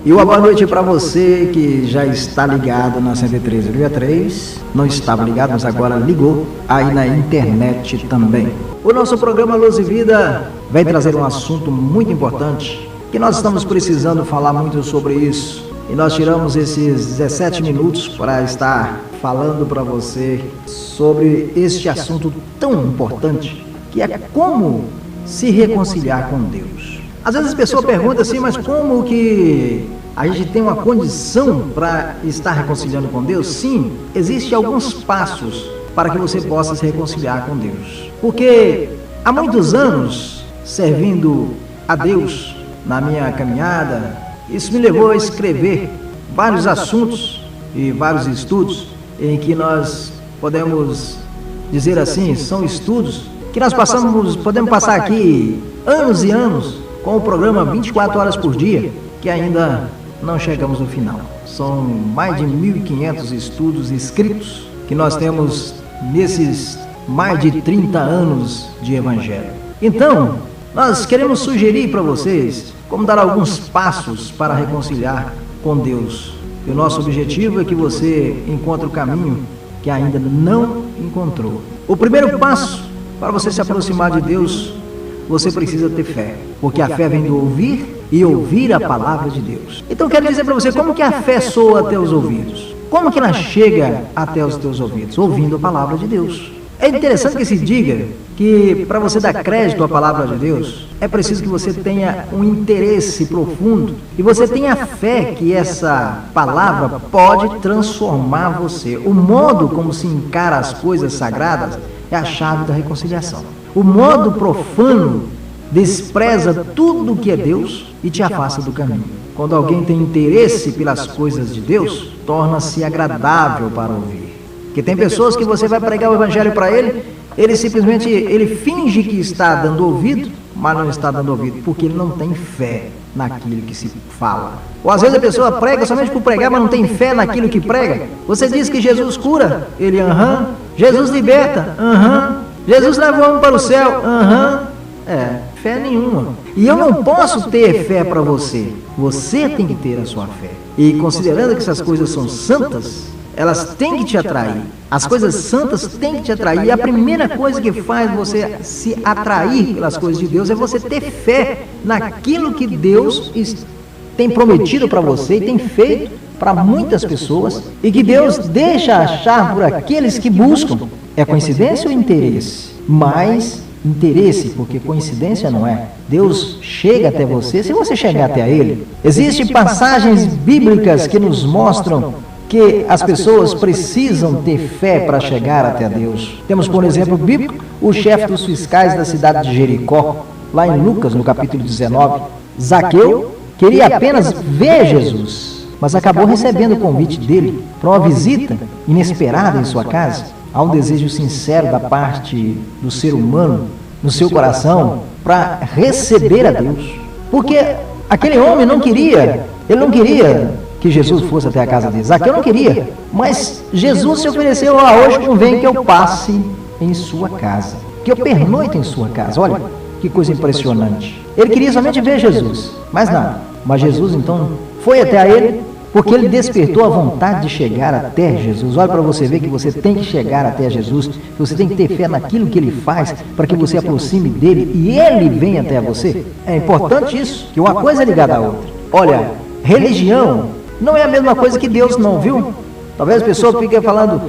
E uma boa noite para você que já está ligado na 103,3, não estava ligado, mas agora ligou aí na internet também. O nosso programa Luz e Vida vai trazer um assunto muito importante, que nós estamos precisando falar muito sobre isso. E nós tiramos esses 17 minutos para estar falando para você sobre este assunto tão importante, que é como se reconciliar com Deus. Às vezes a pessoa pergunta assim, mas como que a gente tem uma condição para estar reconciliando com Deus? Sim, existem alguns passos para que você possa se reconciliar com Deus. Porque há muitos anos, servindo a Deus na minha caminhada, isso me levou a escrever vários assuntos e vários estudos em que nós podemos dizer assim, são estudos que nós podemos passar aqui anos e anos com o programa 24 horas por dia, que ainda não chegamos no final. São mais de 1.500 estudos escritos que nós temos nesses mais de 30 anos de Evangelho. Então, nós queremos sugerir para vocês como dar alguns passos para reconciliar com Deus. E o nosso objetivo é que você encontre o caminho que ainda não encontrou. O primeiro passo para você se aproximar de Deus, você precisa ter fé, porque a fé vem do ouvir e ouvir a palavra de Deus. Então quero dizer para você como que a fé soa até os ouvidos. Como que ela chega até os teus ouvidos? Ouvindo a palavra de Deus. É interessante que se diga que para você dar crédito à palavra de Deus, é preciso que você tenha um interesse profundo e você tenha fé que essa palavra pode transformar você. O modo como se encara as coisas sagradas é a chave da reconciliação. O modo profano despreza tudo que é Deus e te afasta do caminho. Quando alguém tem interesse pelas coisas de Deus, torna-se agradável para ouvir. Porque tem pessoas que você vai pregar o evangelho para ele simplesmente finge que está dando ouvido, mas não está dando ouvido, porque ele não tem fé naquilo que se fala. Ou às vezes a pessoa prega somente por pregar, mas não tem fé naquilo que prega. Você diz que Jesus cura, ele Jesus liberta, Jesus leva o homem para o céu, fé nenhuma. E eu não posso ter fé para você. Você tem que ter a sua fé. E considerando que essas coisas são santas, elas têm que te atrair. As coisas santas têm que te atrair. E a primeira coisa que faz você se atrair pelas coisas de Deus é você ter fé naquilo que Deus tem prometido para você e tem feito para muitas pessoas e que Deus deixa achar por aqueles que buscam. É coincidência ou interesse? Mais interesse, porque coincidência não é. Deus chega até você se você chegar até Ele. Existem passagens bíblicas que nos mostram que as pessoas precisam ter fé para chegar até Deus. Temos, por exemplo, bíblico, o chefe dos fiscais da cidade de Jericó, lá em Lucas, no capítulo 19. Zaqueu queria apenas ver Jesus, mas acabou recebendo o convite dele para uma visita inesperada em sua casa. Há um desejo sincero da parte do ser humano, no seu coração, para receber a Deus. Porque aquele homem não queria que Jesus fosse até a casa dele. Zaqueu não queria, mas Jesus se ofereceu, hoje convém que eu passe em sua casa, que eu pernoite em sua casa. Olha, que coisa impressionante. Ele queria somente ver Jesus, mais nada. Mas Jesus então foi até ele, porque ele despertou a vontade de chegar até Jesus. Olha para você ver que você tem que chegar até Jesus, que você tem que ter fé naquilo que ele faz, para que você aproxime dele e ele venha até você. É importante isso, que uma coisa é ligada à outra. Olha, religião não é a mesma coisa que Deus, não, viu? Talvez a pessoa fique falando,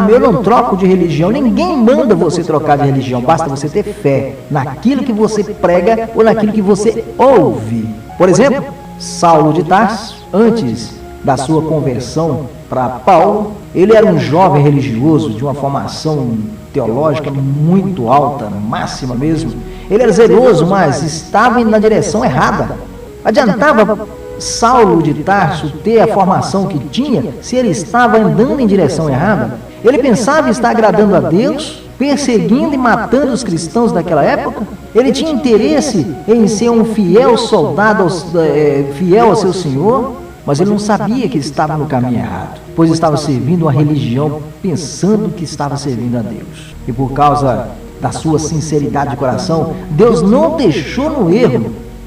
eu não troco de religião. Ninguém manda você trocar de religião, basta você ter fé naquilo que você prega ou naquilo que você ouve. Por exemplo, Saulo de Tarso, antes da sua conversão para Paulo, ele era um jovem religioso de uma formação teológica muito alta, máxima mesmo. Ele era zeloso, mas estava indo na direção errada. Adiantava Saulo de Tarso ter a formação que tinha se ele estava andando em direção errada? Ele pensava estar agradando a Deus, perseguindo e matando os cristãos daquela época? Ele tinha interesse em ser um fiel soldado, fiel ao seu Senhor? Mas ele não sabia que estava no caminho errado, pois estava servindo uma religião pensando que estava servindo a Deus. E por causa da sua sinceridade de coração, Deus não deixou no erro,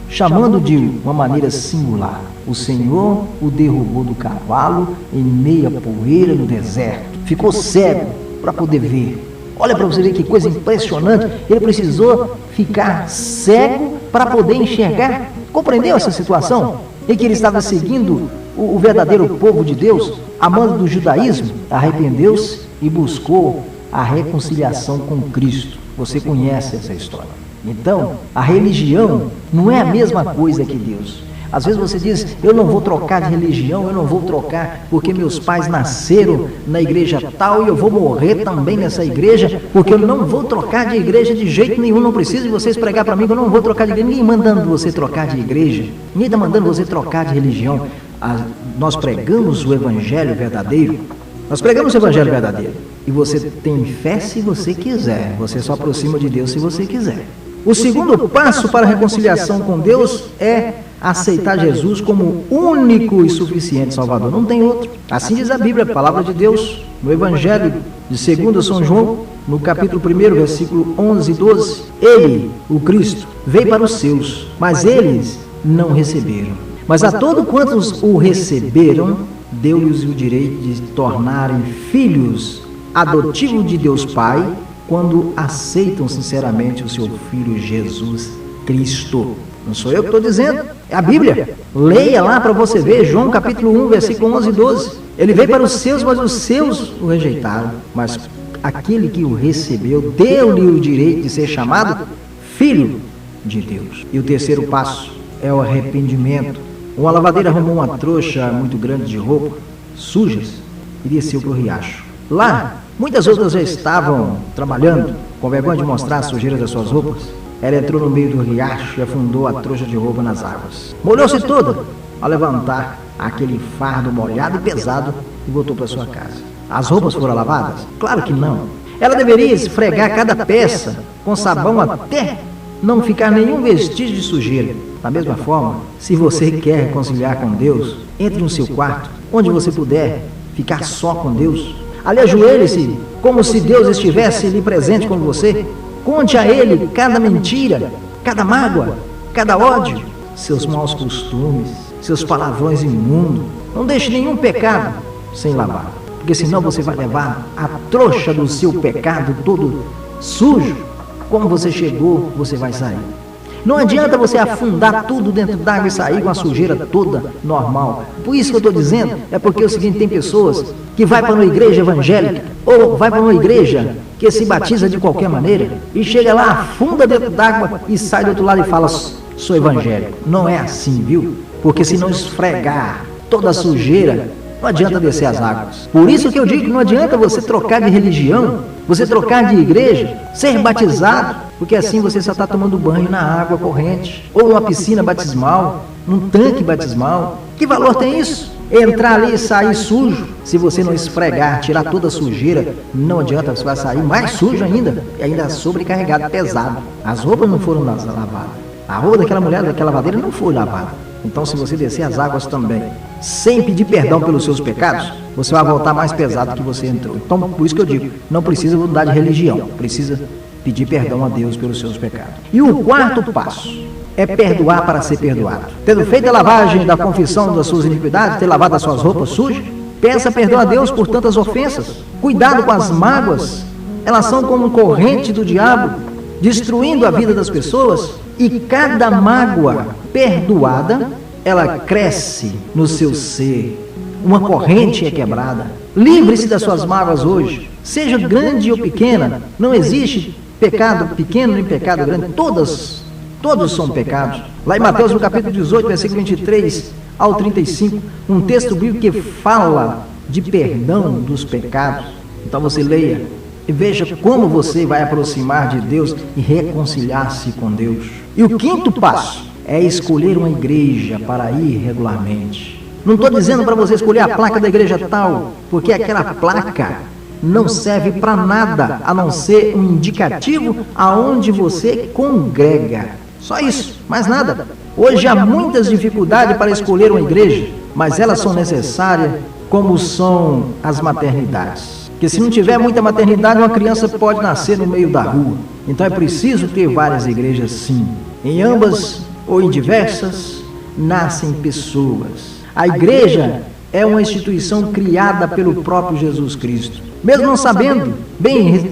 chamando de uma maneira singular. O Senhor o derrubou do cavalo em meia poeira no deserto. Ficou cego para poder ver. Olha para você ver que coisa impressionante. Ele precisou ficar cego para poder enxergar. Compreendeu essa situação? Em que ele estava seguindo o verdadeiro povo de Deus, amando do judaísmo, arrependeu-se e buscou a reconciliação com Cristo. Você conhece essa história. Então, a religião não é a mesma coisa que Deus. Às vezes você diz, eu não vou trocar de religião, eu não vou trocar porque meus pais nasceram na igreja tal e eu vou morrer também nessa igreja, porque eu não vou trocar de igreja de jeito nenhum. Não precisa de vocês pregar para mim que eu não vou trocar de igreja. Ninguém mandando você trocar de igreja, ninguém está mandando você trocar de religião. Nós pregamos o evangelho verdadeiro. Nós pregamos o evangelho verdadeiro. E você tem fé se você quiser. Você só aproxima de Deus se você quiser. O segundo passo para a reconciliação com Deus é aceitar Jesus como único e suficiente Salvador. Não tem outro. Assim diz a Bíblia, a palavra de Deus, no Evangelho de 2 São João, no capítulo 1, versículo 11 e 12. Ele, o Cristo, veio para os seus, mas eles não receberam. Mas a todo quantos o receberam, deu-lhes o direito de tornarem filhos adotivos de Deus Pai, quando aceitam sinceramente o seu Filho Jesus Cristo. Não sou eu que estou dizendo, é a Bíblia. Leia lá para você ver, João capítulo 1, versículo 11 e 12. Ele veio para os seus, mas os seus o rejeitaram. Mas aquele que o recebeu, deu-lhe o direito de ser chamado Filho de Deus. E o terceiro passo é o arrependimento. Uma lavadeira arrumou uma trouxa muito grande de roupa, sujas, e desceu para o riacho. Lá, muitas outras já estavam trabalhando, com vergonha de mostrar a sujeira das suas roupas. Ela entrou no meio do riacho e afundou a trouxa de roupa nas águas. Molhou-se toda a levantar aquele fardo molhado e pesado e voltou para sua casa. As roupas foram lavadas? Claro que não. Ela deveria esfregar cada peça com sabão até não ficar nenhum vestígio de sujeira. Da mesma forma, se você quer reconciliar com Deus, entre no seu quarto, onde você puder ficar só com Deus. Ali ajoelhe-se, como se Deus estivesse ali presente com você. Conte a Ele cada mentira, cada mágoa, cada ódio, seus maus costumes, seus palavrões imundos. Não deixe nenhum pecado sem lavar, porque senão você vai levar a trouxa do seu pecado todo sujo. Como você chegou, você vai sair. Não adianta você afundar tudo dentro d'água e sair com a sujeira toda normal. Por isso que eu estou dizendo, é porque é o seguinte, tem pessoas que vai para uma igreja evangélica ou vai para uma igreja que se batiza de qualquer maneira e chega lá, afunda dentro d'água e sai do outro lado e fala, sou evangélico. Não é assim, viu? Porque se não esfregar toda a sujeira, não adianta descer as águas. Por isso que eu digo que não adianta você trocar de religião, você trocar de igreja, ser batizado, porque assim você só está tomando banho na água corrente, ou numa piscina batismal, num tanque batismal. Que valor tem isso? Entrar ali e sair sujo, se você não esfregar, tirar toda a sujeira, não adianta, você vai sair mais sujo ainda, e ainda sobrecarregado, pesado. As roupas não foram lavadas, a roupa daquela mulher, daquela lavadeira não foi lavada. Então se você descer as águas também, sem pedir perdão pelos seus pecados, você vai voltar mais pesado que você entrou. Então por isso que eu digo, não precisa mudar de religião, precisa pedir perdão a Deus pelos seus pecados. E o quarto passo é perdoar para ser perdoado. Tendo feito a lavagem da confissão das suas iniquidades, ter lavado as suas roupas sujas, peça perdão a Deus por tantas ofensas. Cuidado com as mágoas, elas são como corrente do diabo, destruindo a vida das pessoas, e cada mágoa perdoada, ela cresce no seu ser. Uma corrente é quebrada. Livre-se das suas mágoas hoje, seja grande ou pequena. Não existe pecado pequeno nem pecado grande, todos são pecados. Lá em Mateus, no capítulo 18, versículo 23 ao 35, um texto bíblico que fala de perdão dos pecados. Então você leia e veja como você vai aproximar de Deus e reconciliar-se com Deus. E o quinto passo é escolher uma igreja para ir regularmente. Não estou dizendo para você escolher a placa da igreja tal, porque aquela placa não serve para nada, a não ser um indicativo aonde você congrega. Só isso, mais nada. Hoje há muitas dificuldades para escolher uma igreja, mas elas são necessárias, como são as maternidades. Porque se não tiver muita maternidade, uma criança pode nascer no meio da rua. Então é preciso ter várias igrejas sim. Em ambas ou em diversas, nascem pessoas. A igreja é uma instituição criada pelo próprio Jesus Cristo. Mesmo não sabendo, bem,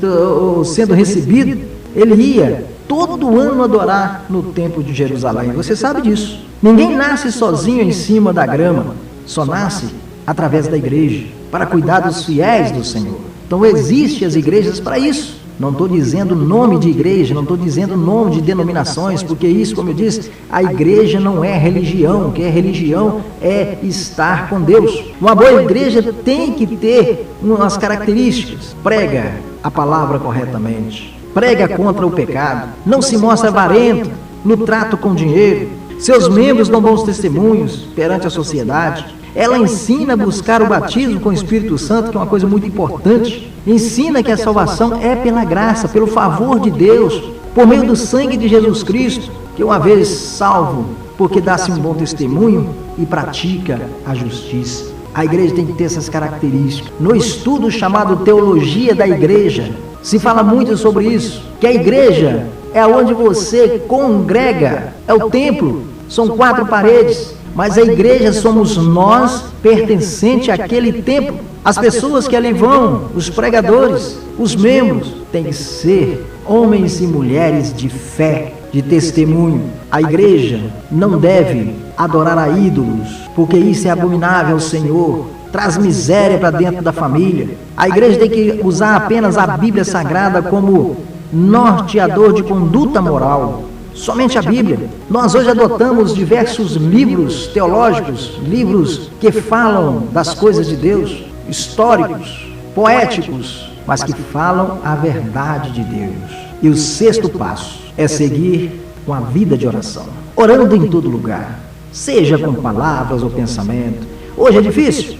sendo recebido, ele ia todo ano adorar no templo de Jerusalém. Você sabe disso. Ninguém nasce sozinho em cima da grama, só nasce através da igreja, para cuidar dos fiéis do Senhor. Então existem as igrejas para isso. Não estou dizendo nome de igreja, não estou dizendo nome de denominações, porque isso, como eu disse, a igreja não é religião. O que é religião é estar com Deus. Uma boa igreja tem que ter umas características. Prega a palavra corretamente, prega contra o pecado, não se mostra avarento no trato com dinheiro, seus membros dão bons testemunhos perante a sociedade. Ela ensina a buscar o batismo com o Espírito Santo, que é uma coisa muito importante. Ensina que a salvação é pela graça, pelo favor de Deus, por meio do sangue de Jesus Cristo, que uma vez salvo, porque dá-se um bom testemunho e pratica a justiça. A igreja tem que ter essas características. No estudo chamado Teologia da Igreja, se fala muito sobre isso, que a igreja é onde você congrega, é o templo, são 4 paredes. Mas a igreja somos nós, pertencente àquele templo. As pessoas que ali vão, os pregadores, os membros, têm que ser homens e mulheres de fé, de testemunho. A igreja não deve adorar a ídolos, porque isso é abominável ao Senhor, traz miséria para dentro da família. A igreja tem que usar apenas a Bíblia Sagrada como norteador de conduta moral. Somente a Bíblia. Nós hoje adotamos diversos livros teológicos, livros que falam das coisas de Deus, históricos, poéticos, mas que falam a verdade de Deus. E o 6º passo é seguir com a vida de oração, orando em todo lugar, seja com palavras ou pensamento. Hoje é difícil?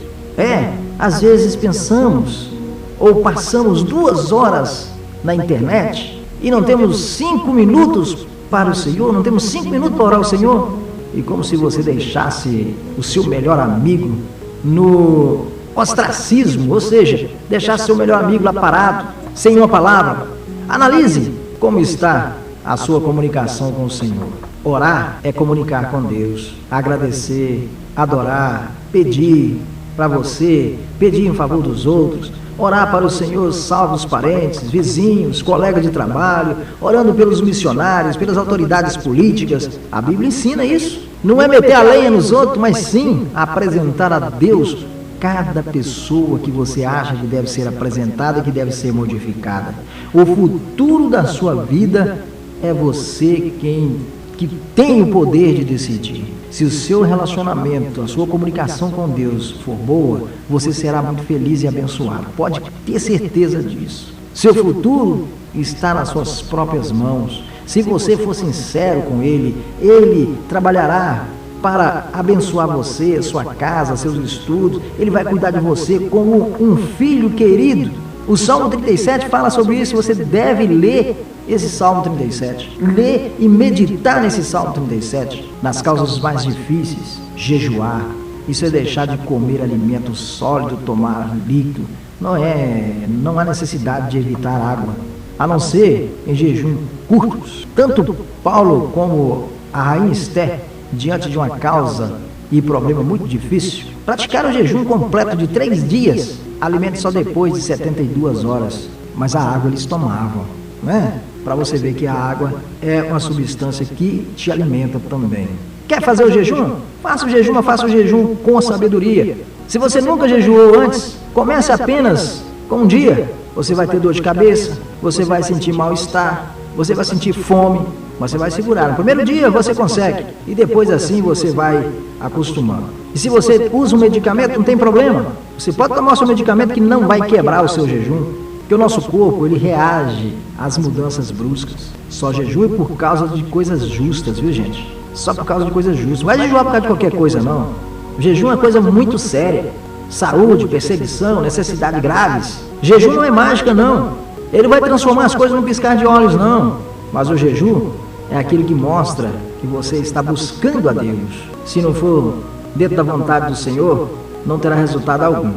Às vezes pensamos ou passamos 2 horas na internet e não temos 5 minutos para o Senhor, não temos 5 minutos para orar ao Senhor. E como se você deixasse o seu melhor amigo no ostracismo, ou seja, deixasse seu melhor amigo lá parado, sem uma palavra. Analise como está a sua comunicação com o Senhor. Orar é comunicar com Deus, agradecer, adorar, pedir para você, pedir em favor dos outros. Orar para o Senhor, salva os parentes, vizinhos, colegas de trabalho, orando pelos missionários, pelas autoridades políticas. A Bíblia ensina isso. Não é meter a lenha nos outros, mas sim apresentar a Deus cada pessoa que você acha que deve ser apresentada e que deve ser modificada. O futuro da sua vida é você que tem o poder de decidir. Se o seu relacionamento, a sua comunicação com Deus for boa, você será muito feliz e abençoado. Pode ter certeza disso. Seu futuro está nas suas próprias mãos. Se você for sincero com Ele, Ele trabalhará para abençoar você, sua casa, seus estudos. Ele vai cuidar de você como um filho querido. O Salmo 37 fala sobre isso. Você deve ler esse Salmo 37, ler e meditar nesse Salmo 37, nas causas mais difíceis. Jejuar, isso é deixar de comer alimento sólido, tomar líquido. Não há necessidade de evitar água, a não ser em jejum curtos. Tanto Paulo como a rainha Esther, diante de uma causa e problema muito difícil, praticaram o jejum completo de 3 dias, alimento só depois de 72 horas, mas a água eles tomavam, não é? Para você ver que a água é uma substância que te alimenta também. Quer fazer o jejum? Faça o jejum, mas faça o jejum com sabedoria. Se você nunca jejuou antes, comece apenas com um dia. Você vai ter dor de cabeça, você vai sentir mal-estar, você vai sentir fome, mas você vai segurar. No primeiro dia você consegue, e depois assim você vai acostumando. E se você usa um medicamento, não tem problema. Você pode tomar o seu medicamento que não vai quebrar o seu jejum. Porque o nosso corpo, ele reage às mudanças bruscas. Só jejue por causa de coisas justas, viu, gente? Só por causa de coisas justas. Não vai jejuar por causa de qualquer coisa, não. O jejum é uma coisa muito séria. Saúde, perseguição, necessidades graves. Jejum não é mágica, não. Ele vai transformar as coisas num piscar de olhos, não. Mas o jejum é aquilo que mostra que você está buscando a Deus. Se não for dentro da vontade do Senhor, não terá resultado algum.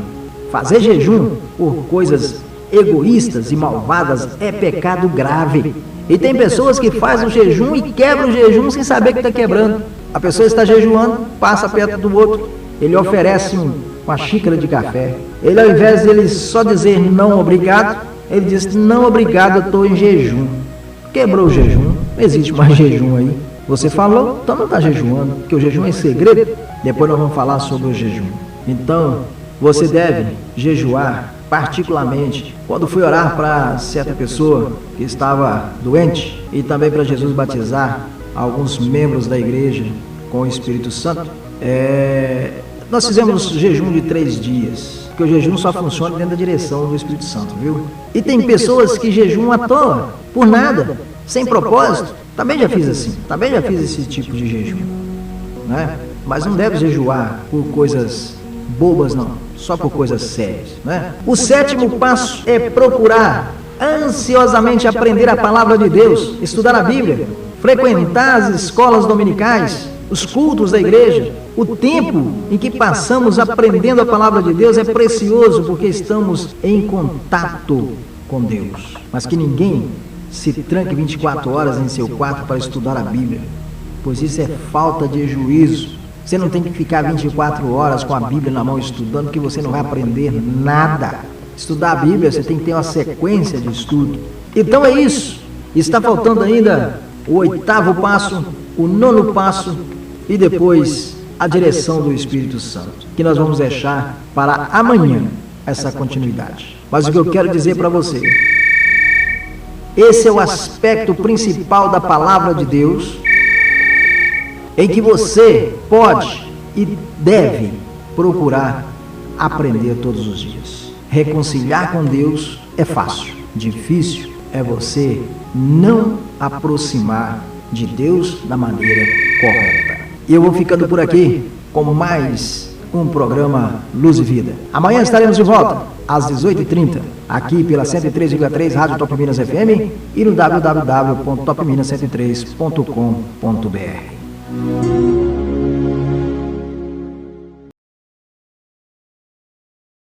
Fazer jejum por coisas egoístas e malvadas é pecado grave. E tem pessoas que fazem o jejum e quebram o jejum sem saber que está quebrando. A pessoa está jejuando, passa perto do outro, ele oferece uma xícara de café. Ele, ao invés de ele só dizer não obrigado, ele diz não obrigado, eu estou em jejum. Quebrou o jejum, não existe mais jejum aí. Você falou, então não está jejuando, porque o jejum é segredo. Depois nós vamos falar sobre o jejum. Então, você deve jejuar, particularmente quando foi orar para certa pessoa que estava doente e também para Jesus batizar alguns membros da igreja com o Espírito Santo. Nós fizemos jejum de 3 dias, porque o jejum só funciona dentro da direção do Espírito Santo, viu? E tem pessoas que jejuam à toa, por nada, sem propósito. Também já fiz assim, também já fiz esse tipo de jejum, né? Mas não deve jejuar por coisas bobas, não, só por coisas sérias, né? O 7º passo é procurar ansiosamente aprender a palavra de Deus, estudar a Bíblia, frequentar as escolas dominicais, os cultos da igreja. O tempo em que passamos aprendendo a palavra de Deus é precioso, porque estamos em contato com Deus. Mas que ninguém se tranque 24 horas em seu quarto para estudar a Bíblia, pois isso é falta de juízo. Você não tem que ficar 24 horas com a Bíblia na mão estudando, que você não vai aprender nada. Estudar a Bíblia, você tem que ter uma sequência de estudo. Então é isso. Está faltando ainda o 8º passo, o 9º passo e depois a direção do Espírito Santo, que nós vamos deixar para amanhã essa continuidade. Mas o que eu quero dizer para você, esse é o aspecto principal da palavra de Deus, em que você pode e deve procurar aprender todos os dias. Reconciliar com Deus é fácil, difícil é você não aproximar de Deus da maneira correta. E eu vou ficando por aqui com mais um programa Luz e Vida. Amanhã estaremos de volta às 18h30, aqui pela 103,3 Rádio Top Minas FM e no www.topminas103.com.br.